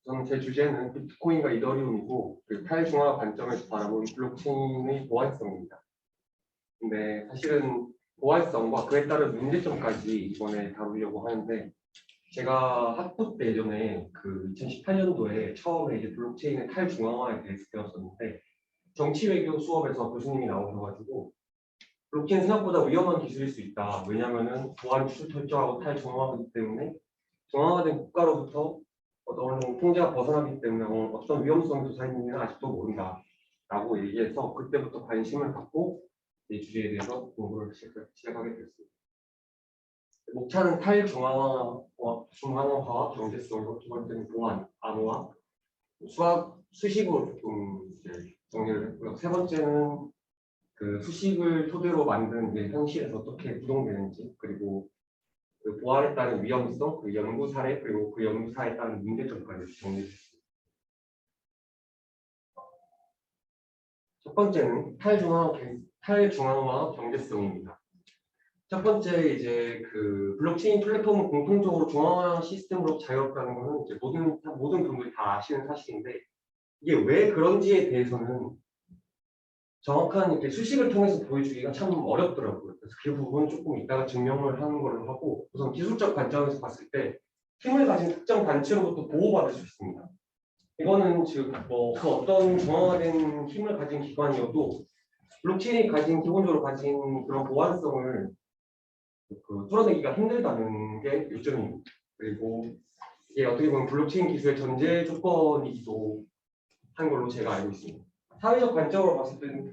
저는 제 주제는 비트코인과 이더리움이고 그 탈중앙화 관점에서 바라본 블록체인의 보안성입니다. 근데 사실은 보안성과 그에 따른 문제점까지 이번에 다루려고 하는데 제가 학부 때 예전에 그 2018년도에 처음에 이제 블록체인의 탈중앙화에 대해서 배웠었는데 정치외교 수업에서 교수님이 나오셔가지고 블록체인 생각보다 위험한 기술일 수 있다. 왜냐하면은 보안 기술 철저하고 탈중앙화이기 때문에 중앙화된 국가로부터 어느 정도 통제가 벗어나기 때문에 어떤 위험성이 도사있는지는 아직도 모른다. 라고 얘기해서 그때부터 관심을 갖고 이 주제에 대해서 공부를 시작하게 됐습니다. 목차는 탈중앙화와 경제성이고 두 번째는 보안, 암호화, 수식으로 조금 이제 정리를 했고요. 세 번째는 그 수식을 토대로 만든 이제 현실에서 어떻게 구동되는지 그리고 그 보안에 따른 위험성, 그 연구 사례 그리고 그 연구 사례에 따른 문제점까지 정리했습니다. 첫 번째는 탈중앙화 경제성입니다. 첫 번째 이제 그 블록체인 플랫폼은 공통적으로 중앙화 시스템으로 자유롭다는 것은 이제 모든 분들이 다 아시는 사실인데 이게 왜 그런지에 대해서는 정확한 이렇게 수식을 통해서 보여주기가 참 어렵더라고요. 그래서 그 부분은 조금 이따가 증명을 하는 걸로 하고 우선 기술적 관점에서 봤을 때 힘을 가진 특정 단체로부터 보호받을 수 있습니다. 이거는 즉 그 어떤 중앙화된 힘을 가진 기관이어도 블록체인이 기본적으로 가진 그런 보안성을 뚫어내기가 힘들다는 게 요점입니다. 그리고 이게 어떻게 보면 블록체인 기술의 전제 조건이기도 한 걸로 제가 알고 있습니다. 사회적 관점으로 봤을 때는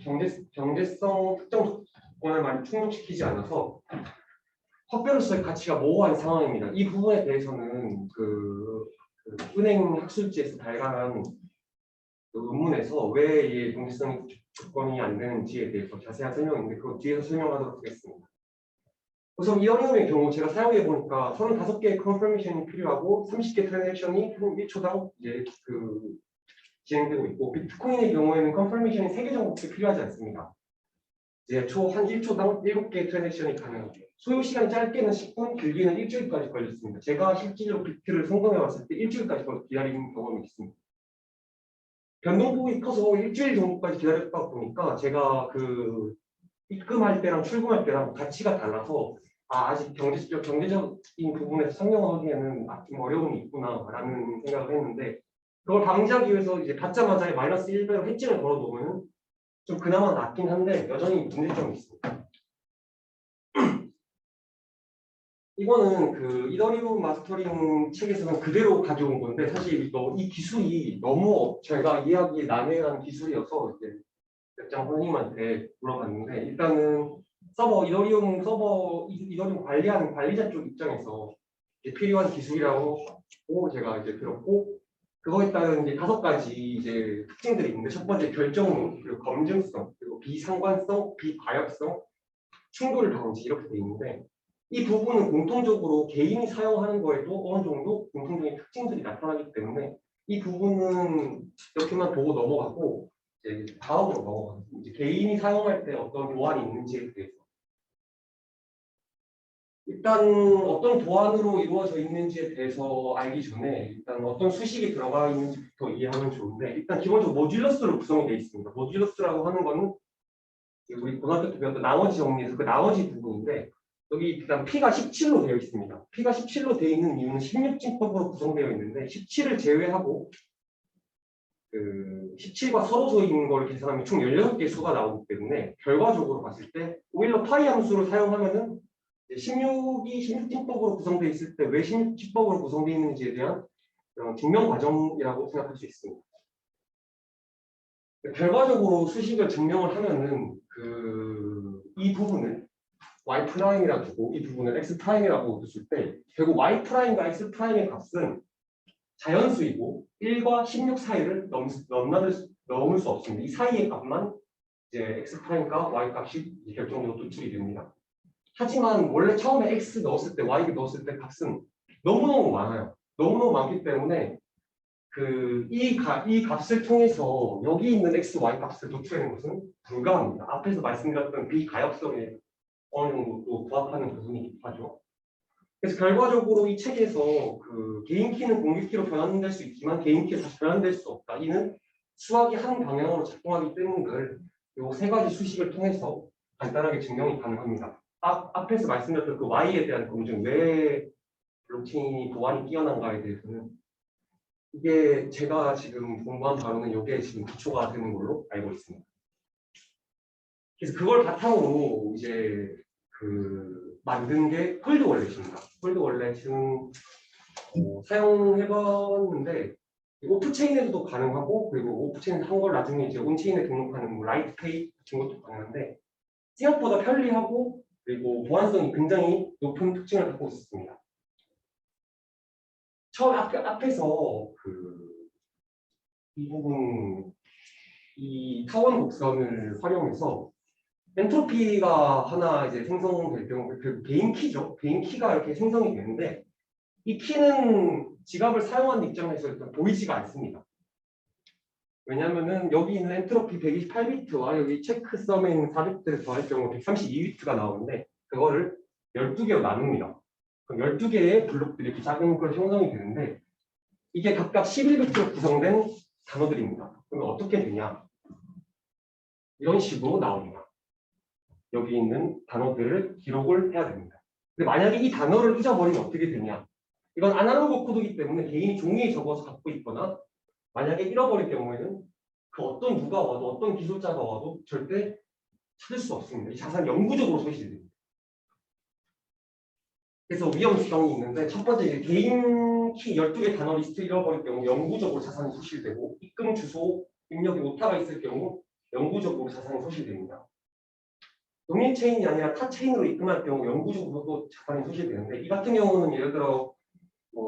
경제성 특정 조건을 많이 충족시키지 않아서 화폐로서의 가치가 모호한 상황입니다. 이 부분에 대해서는 그 은행 학술지에서 발간한 그 논문에서 왜 이 경제성 조건이 안 되는지에 대해서 자세한 설명인데 그거 뒤에서 설명하도록 하겠습니다. 우선 이더리움의 경우 제가 사용해 보니까 35개의 컨퍼미션이 필요하고 30개 트랜잭션이 한 1초당 이제 진행되고 있고 비트코인의 경우에는 컨퍼미션이 3개 정도밖에 필요하지 않습니다. 이제 한 1초당 7개의 트랜잭션이 가능합니다. 소요 시간이 짧게는 10분, 길게는 일주일까지 걸렸습니다. 제가 실질적으로 비트를 성공해 왔을 때 일주일까지 기다린 경험이 있습니다. 변동폭이 커서 일주일 정도까지 기다렸다 보니까 제가 그 입금할 때랑 출금할 때랑 가치가 달라서 아직 경제적인 부분에서 상용하기에는 좀 어려움이 있구나라는 생각을 했는데 그걸 방지하기 위해서 이제 받자마자 마이너스 1배로 해지를 걸어 놓으면 좀 그나마 낫긴 한데 여전히 문제점이 있습니다. 이거는 그 이더리움 마스터링 책에서는 그대로 가져온 건데 사실 이 기술이 너무 제가 이야기 난해한 기술이어서 이제 백장 선생님한테 물어봤는데 일단은 이더리움 관리하는 관리자 쪽 입장에서 필요한 기술이라고 제가 이제 들었고 그거에 따른 이제 5가지 이제 특징들이 있는데 첫 번째 결정론 그리고 검증성 그리고 비상관성 비과역성 충돌 방지 이렇게 돼 있는데 이 부분은 공통적으로 개인이 사용하는 거에도 어느 정도 공통적인 특징들이 나타나기 때문에 이 부분은 이렇게만 보고 넘어가고 이제 다음으로 넘어가겠습니다. 이제 개인이 사용할 때 어떤 보안이 있는지에 대해서 일단 어떤 보안으로 이루어져 있는지에 대해서 알기 전에 일단 어떤 수식이 들어가 있는지부터 이해하면 좋은데 일단 기본적으로 모듈러스로 구성이 되어 있습니다. 모듈러스라고 하는 거는 우리 고등학교 때 배웠던 나머지 정리에서 그 나머지 부분인데 여기 일단 P가 17로 되어 있습니다. P가 17로 되어 있는 이유는 16진법으로 구성되어 있는데 17을 제외하고 그 17과 서로 있는 걸 계산하면 총 16개의 수가 나오기 때문에 결과적으로 봤을 때 오히려 파이 함수를 사용하면은 16이 16진법으로 구성되어 있을 때 왜 16진법으로 구성되어 있는지에 대한 증명 과정이라고 생각할 수 있습니다. 결과적으로 수식을 증명을 하면은 이 부분을 y'이라 두고 이 부분을 x'이라고 뒀을 때 결국 y'과 x'의 값은 자연수이고 1과 16 사이를 넘을 수 없습니다. 이 사이의 값만 이제 x'과 y 값이 결정적으로 도출이 됩니다. 하지만 원래 처음에 x 넣었을 때 y 넣었을 때 값은 너무너무 많아요. 너무너무 많기 때문에 이 값을 통해서 여기 있는 x, y 값을 도출하는 것은 불가합니다. 앞에서 말씀드렸던 비가역성에 어느 정도 또 부합하는 부분이기도 하죠. 그래서 결과적으로 이 책에서 그 개인 키는 공유 키로 변환될 수 있지만 개인 키가 다시 변환될 수 없다. 이는 수학이 한 방향으로 작동하기 때문에 이 세 가지 수식을 통해서 간단하게 증명이 가능합니다. 앞에서 말씀드렸던 그 Y에 대한 검증, 왜 블록체인이 보안이 뛰어난가에 대해서는 이게 제가 지금 공부한 바로는 이게 지금 기초가 되는 걸로 알고 있습니다. 그래서 그걸 바탕으로 이제 그 만든 게 폴드 월렛입니다. 폴드 월렛은 사용해봤는데 오프체인에서도 가능하고 그리고 오프체인 한 걸 나중에 이제 온체인에 등록하는 뭐 라이트페이 같은 것도 가능한데 생각보다 편리하고 그리고 보안성이 굉장히 높은 특징을 갖고 있습니다. 처음 앞에서 이 부분 이 타원 곡선을 활용해서 엔트로피가 하나 이제 생성될 경우 그 개인 키죠. 개인 키가 이렇게 생성이 되는데 이 키는 지갑을 사용하는 입장에서 일단 보이지가 않습니다. 왜냐면은 여기 있는 엔트로피 128비트와 여기 체크 썸에 있는 4비트를 더할 경우 132비트가 나오는데 그거를 12개로 나눕니다. 그럼 12개의 블록들이 이렇게 작은 걸 형성이 되는데 이게 각각 11비트로 구성된 단어들입니다. 그러면 어떻게 되냐? 이런 식으로 나옵니다. 여기 있는 단어들을 기록을 해야 됩니다. 근데 만약에 이 단어를 잊어버리면 어떻게 되냐? 이건 아날로그 코드이기 때문에 개인이 종이에 적어서 갖고 있거나 만약에 잃어버릴 경우에는 그 어떤 누가 와도 어떤 기술자가 와도 절대 찾을 수 없습니다. 이 자산이 영구적으로 소실됩니다. 그래서 위험성이 있는데 첫 번째 개인 키 12개 단어 리스트 잃어버릴 경우 영구적으로 자산이 소실되고 입금 주소 입력에 오타가 있을 경우 영구적으로 자산이 소실됩니다. 동일 체인이 아니라 타 체인으로 입금할 경우 영구적으로도 자산이 소실되는데 이 같은 경우는 예를 들어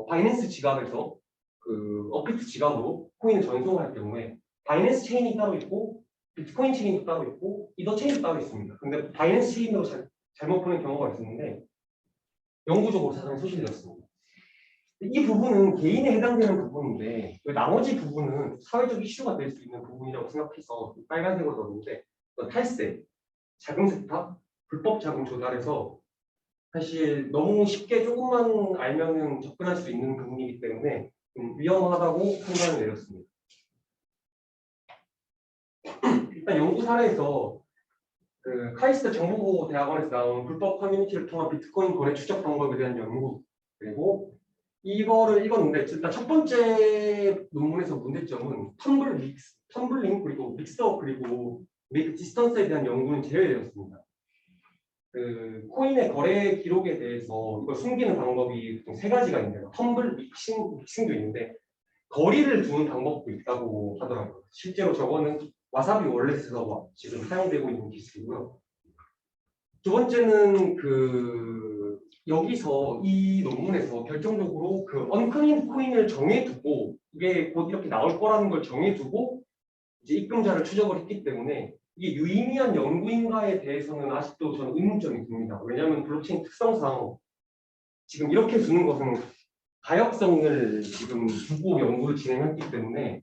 바이낸스 지갑에서 그 업비트 지갑으로 코인을 전송할 경우에 바이낸스 체인이 따로 있고 비트코인 체인도 따로 있고 이더 체인도 따로 있습니다. 근데 바이낸스 체인으로 잘못 보낸 경우가 있었는데 영구적으로 자산이 소실되었습니다. 이 부분은 개인에 해당되는 부분인데 나머지 부분은 사회적 이슈가 될 수 있는 부분이라고 생각해서 빨간색으로 넣었는데 탈세, 자금 세탁, 불법 자금 조달해서 사실 너무 쉽게 조금만 알면은 접근할 수 있는 부분이기 때문에 좀 위험하다고 판단을 내렸습니다. 일단 연구 사례에서 그 카이스트 정보보호대학원에서 나온 불법 커뮤니티를 통한 비트코인 거래 추적 방법에 대한 연구 그리고 이거를 읽었는데 일단 첫 번째 논문에서 문제점은 텀블링 그리고 믹서 그리고 메이크 디스턴스에 대한 연구는 제외되었습니다. 그 코인의 거래 기록에 대해서 이걸 숨기는 방법이 보통 세 가지가 있는데요. 믹싱도 있는데 거리를 두는 방법도 있다고 하더라고요. 실제로 저거는 와사비 월렛에서 지금 사용되고 있는 기술이고요. 두 번째는 여기서 이 논문에서 결정적으로 그 언클린 코인을 정해두고 이게 곧 이렇게 나올 거라는 걸 정해두고 이제 입금자를 추적을 했기 때문에 이게 유의미한 연구인가에 대해서는 아직도 저는 의문점이 듭니다. 왜냐하면 블록체인 특성상 지금 이렇게 두는 것은 가역성을 지금 두고 연구를 진행했기 때문에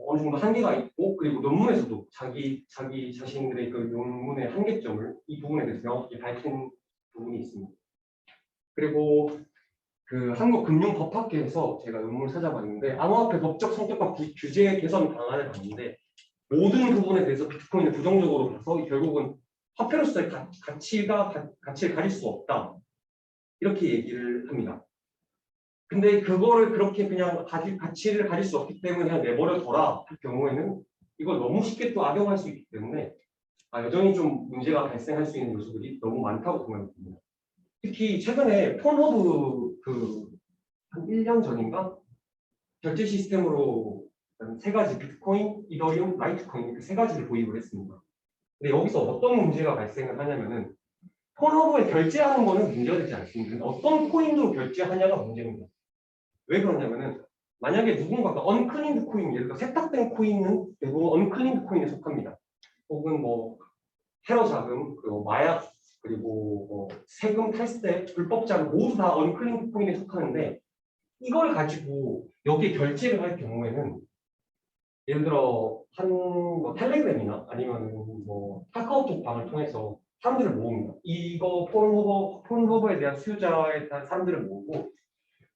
어느 정도 한계가 있고 그리고 논문에서도 자기 자신들의 그 논문의 한계점을 이 부분에 대해서 명확히 밝힌 부분이 있습니다. 그리고 그 한국금융법학회에서 제가 논문을 찾아봤는데 암호화폐 법적 성격과 규제 개선 방안을 봤는데 모든 부분에 대해서 비트코인을 부정적으로 봐서 결국은 화폐로서의 가치를 가질 수 없다 이렇게 얘기를 합니다. 근데 그거를 그렇게 그냥 가치를 가질 수 없기 때문에 그냥 내버려둬라 할 경우에는 이걸 너무 쉽게 또 악용할 수 있기 때문에 여전히 좀 문제가 발생할 수 있는 요소들이 너무 많다고 생각이 듭니다. 특히 최근에 폰허브 한 1년 전인가 결제 시스템으로 세 가지 비트코인, 이더리움, 라이트코인 그 세 가지를 도입을 했습니다. 근데 여기서 어떤 문제가 발생을 하냐면은 폰허브에 결제하는 거는 문제가 되지 않습니다. 어떤 코인으로 결제하냐가 문제입니다. 왜 그러냐면은 만약에 누군가가 언클린드 코인, 예를 들어 세탁된 코인은 대부분 언클린드 코인에 속합니다. 혹은 뭐 테러 자금, 그리고 마약, 그리고 뭐 세금 탈세, 불법 자금 모두 다 언클린드 코인에 속하는데 이걸 가지고 여기에 결제를 할 경우에는 예를 들어 한 뭐 텔레그램이나 아니면 뭐 카카오톡 방을 통해서 사람들을 모읍니다. 이거 폰허버에 대한 수요자에 대한 사람들을 모으고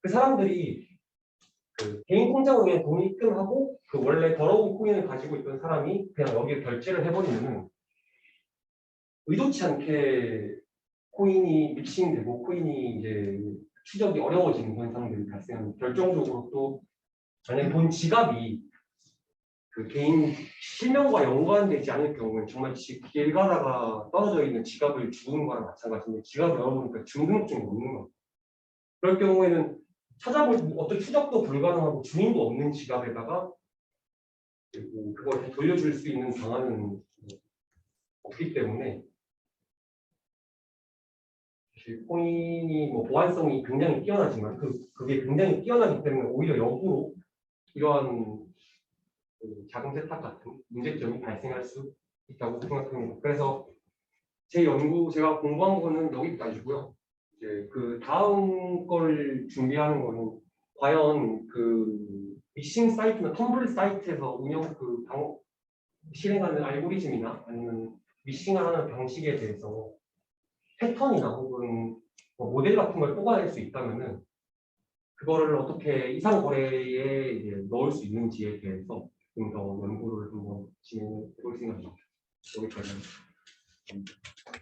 그 사람들이 그 개인 통장을 그냥 돈을 입금하고 그 원래 더러운 코인을 가지고 있던 사람이 그냥 여기에 결제를 해버리면은 의도치 않게 코인이 믹싱되고 코인이 이제 추적이 어려워지는 현상들이 발생합니다. 결정적으로 또 만약에 본 지갑이 그 개인 실명과 연관되지 않을 경우에 정말 길 가다가 떨어져 있는 지갑을 주우는 거랑 마찬가지인데 지갑을 열어보니까 등록증이 없는 거예요. 그럴 경우에는 찾아볼 어떤 추적도 불가능하고 주인도 없는 지갑에다가 그리고 그걸 돌려줄 수 있는 방안은 없기 때문에 코인이 뭐 보안성이 굉장히 뛰어나지만 그게 굉장히 뛰어나기 때문에 오히려 역으로 이러한 그 자금 세탁 같은 문제점이 발생할 수 있다고 생각합니다. 그래서 제가 공부한 거는 여기까지고요. 이제 그 다음 걸 준비하는 거는 과연 그 미싱 사이트나 텀블 사이트에서 실행하는 알고리즘이나 아니면 미싱을 하는 방식에 대해서 패턴이나 혹은 뭐 모델 같은 걸 뽑아낼 수 있다면은 그거를 어떻게 이상 거래에 이제 넣을 수 있는지에 대해서 좀 더 연구를 한번 진행해 볼 생각입니다. 여기까지 하겠습니다.